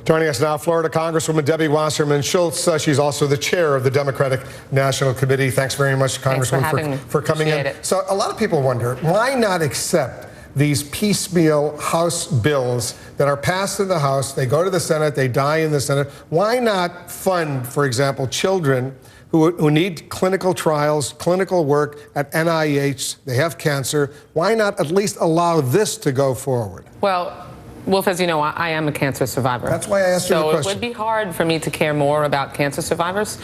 Joining us now, Florida Congresswoman Debbie Wasserman Schultz. She's also the chair of the Democratic National Committee. Thanks very much, Congresswoman, for coming in. So a lot of people wonder, why not accept these piecemeal House bills that are passed in the House, they go to the Senate, they die in the Senate? Why not fund, for example, children who need clinical trials, clinical work at NIH, they have cancer? Why not at least allow this to go forward? Well, Wolf, as you know, I am a cancer survivor. That's why I asked you the question. So it would be hard for me to care more about cancer survivors.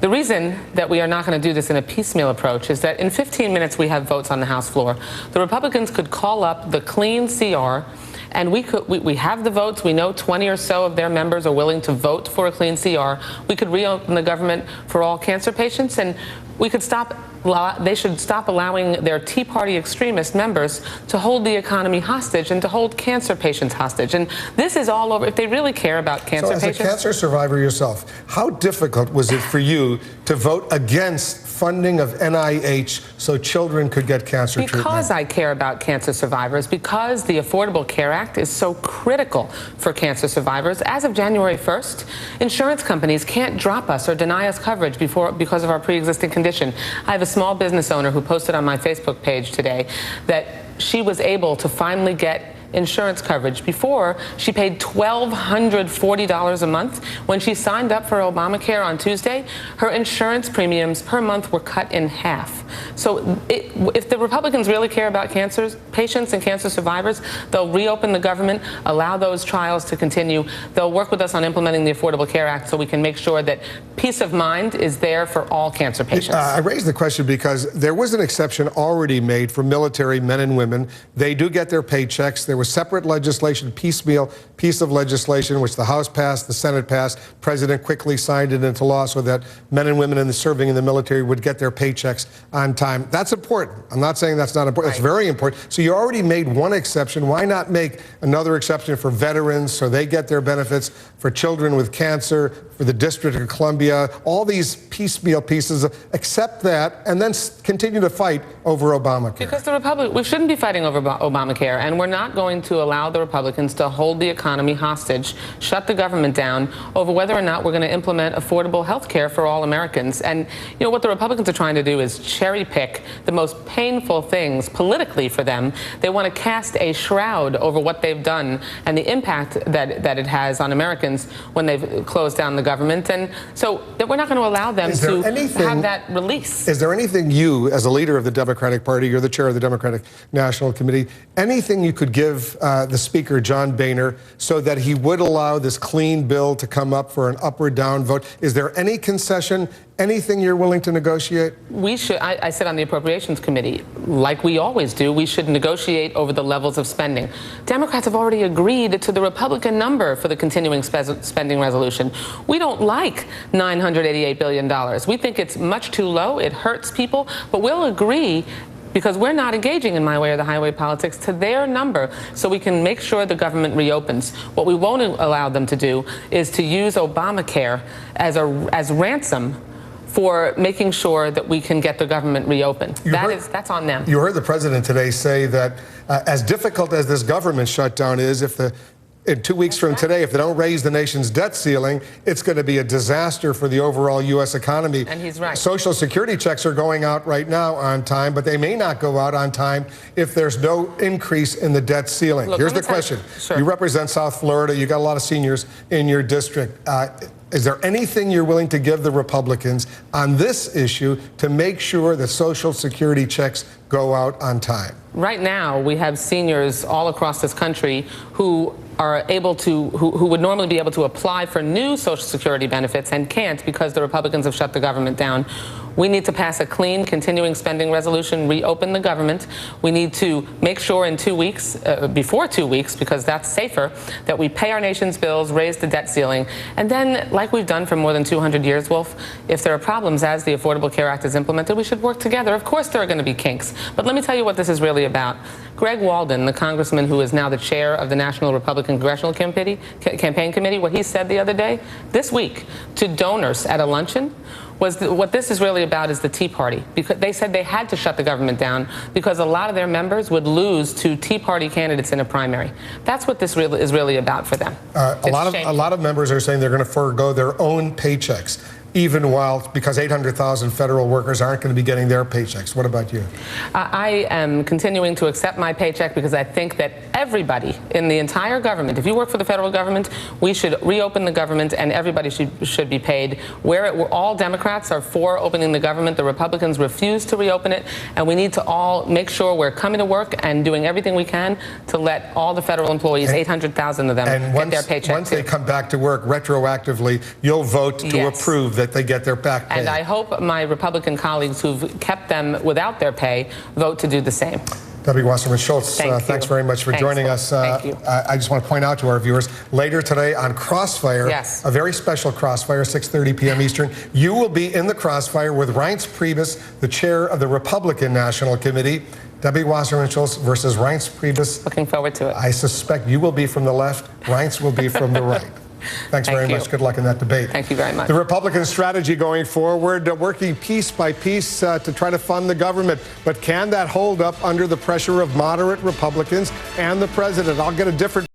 The reason that we are not going to do this in a piecemeal approach is that in 15 minutes we have votes on the House floor. The Republicans could call up the clean CR, and we have the votes. We know 20 or so of their members are willing to vote for a clean CR. We could reopen the government for all cancer patients, and we could they should stop allowing their Tea Party extremist members to hold the economy hostage and to hold cancer patients hostage. And this is all over. If they really care about cancer patients. So as a cancer survivor yourself, how difficult was it for you to vote against funding of NIH so children could get cancer treatment? Because I care about cancer survivors, because the Affordable Care Act is so critical for cancer survivors. As of January 1st, insurance companies can't drop us or deny us coverage because of our pre-existing condition. I have a small business owner who posted on my Facebook page today that she was able to finally get insurance coverage. Before, she paid $1,240 a month. When she signed up for Obamacare on Tuesday, her insurance premiums per month were cut in half. So if the Republicans really care about cancer patients and cancer survivors, they'll reopen the government, allow those trials to continue. They'll work with us on implementing the Affordable Care Act so we can make sure that peace of mind is there for all cancer patients. I raised the question because there was an exception already made for military men and women. They do get their paychecks. There was separate legislation, piecemeal piece of legislation, which the House passed, the Senate passed. President quickly signed it into law so that men and women serving in the military would get their paychecks on time. That's important. I'm not saying that's not important. Right. It's very important. So you already made one exception. Why not make another exception for veterans so they get their benefits, for children with cancer, for the District of Columbia, all these piecemeal pieces? Accept that and then continue to fight over Obamacare. Because we shouldn't be fighting over Obamacare, and we're not going to allow the Republicans to hold the economy hostage, shut the government down over whether or not we're going to implement affordable health care for all Americans. And you know what the Republicans are trying to do is cherry pick the most painful things politically for them. They want to cast a shroud over what they've done and the impact that it has on Americans when they've closed down the government. And so we're not going to allow them to have that release. Is there anything you, as a leader of the Democratic Party, you're the chair of the Democratic National Committee, anything you could give the Speaker, John Boehner, so that he would allow this clean bill to come up for an up or down vote? Is there any concession, anything you're willing to negotiate? We should. I sit on the Appropriations Committee. Like we always do, we should negotiate over the levels of spending. Democrats have already agreed to the Republican number for the continuing spending resolution. We don't like $988 billion. We think it's much too low. It hurts people, but we'll agree, because we're not engaging in my way or the highway politics, to their number so we can make sure the government reopens. What we won't allow them to do is to use Obamacare as ransom for making sure that we can get the government reopened. That's on them. You heard the president today say that as difficult as this government shutdown is, in 2 weeks from today, if they don't raise the nation's debt ceiling, it's going to be a disaster for the overall U.S. economy. And he's right. Social Security checks are going out right now on time, but they may not go out on time if there's no increase in the debt ceiling. Look, here's the question. Sure. You represent South Florida. You got a lot of seniors in your district. Is there anything you're willing to give the Republicans on this issue to make sure that Social Security checks go out on time? Right now, we have seniors all across this country who are able to, who would normally be able to apply for new Social Security benefits and can't because the Republicans have shut the government down. We need to pass a clean continuing spending resolution, reopen the government. We need to make sure in 2 weeks, before 2 weeks, because that's safer, that we pay our nation's bills, raise the debt ceiling. And then, like we've done for more than 200 years, Wolf, if there are problems as the Affordable Care Act is implemented, we should work together. Of course there are going to be kinks. But let me tell you what this is really about. Greg Walden, the congressman who is now the chair of the National Republican Congressional Campaign Committee, what he said the other day, this week, to donors at a luncheon, what this is really about is the Tea Party. Because they said they had to shut the government down because a lot of their members would lose to Tea Party candidates in a primary. That's what this is really about for them. A lot of members are saying they're going to forego their own paychecks, even because 800,000 federal workers aren't going to be getting their paychecks. What about you? I am continuing to accept my paycheck because I think that everybody in the entire government, if you work for the federal government, we should reopen the government and everybody should be paid. All Democrats are for opening the government. The Republicans refuse to reopen it, and we need to all make sure we're coming to work and doing everything we can to let all the federal employees, 800,000 of them, get their paycheck. Once they come back to work retroactively, you'll vote to approve that they get their back pay. And I hope my Republican colleagues who've kept them without their pay vote to do the same. Debbie Wasserman Schultz, thanks very much for joining us. Thank you. I just want to point out to our viewers, later today on Crossfire, a very special Crossfire, 6:30 p.m. Eastern, you will be in the Crossfire with Reince Priebus, the chair of the Republican National Committee. Debbie Wasserman Schultz versus Reince Priebus. Looking forward to it. I suspect you will be from the left, Reince will be from the right. Thanks very much. Good luck in that debate. Thank you very much. The Republican strategy going forward, working piece by piece to try to fund the government. But can that hold up under the pressure of moderate Republicans and the president? I'll get a different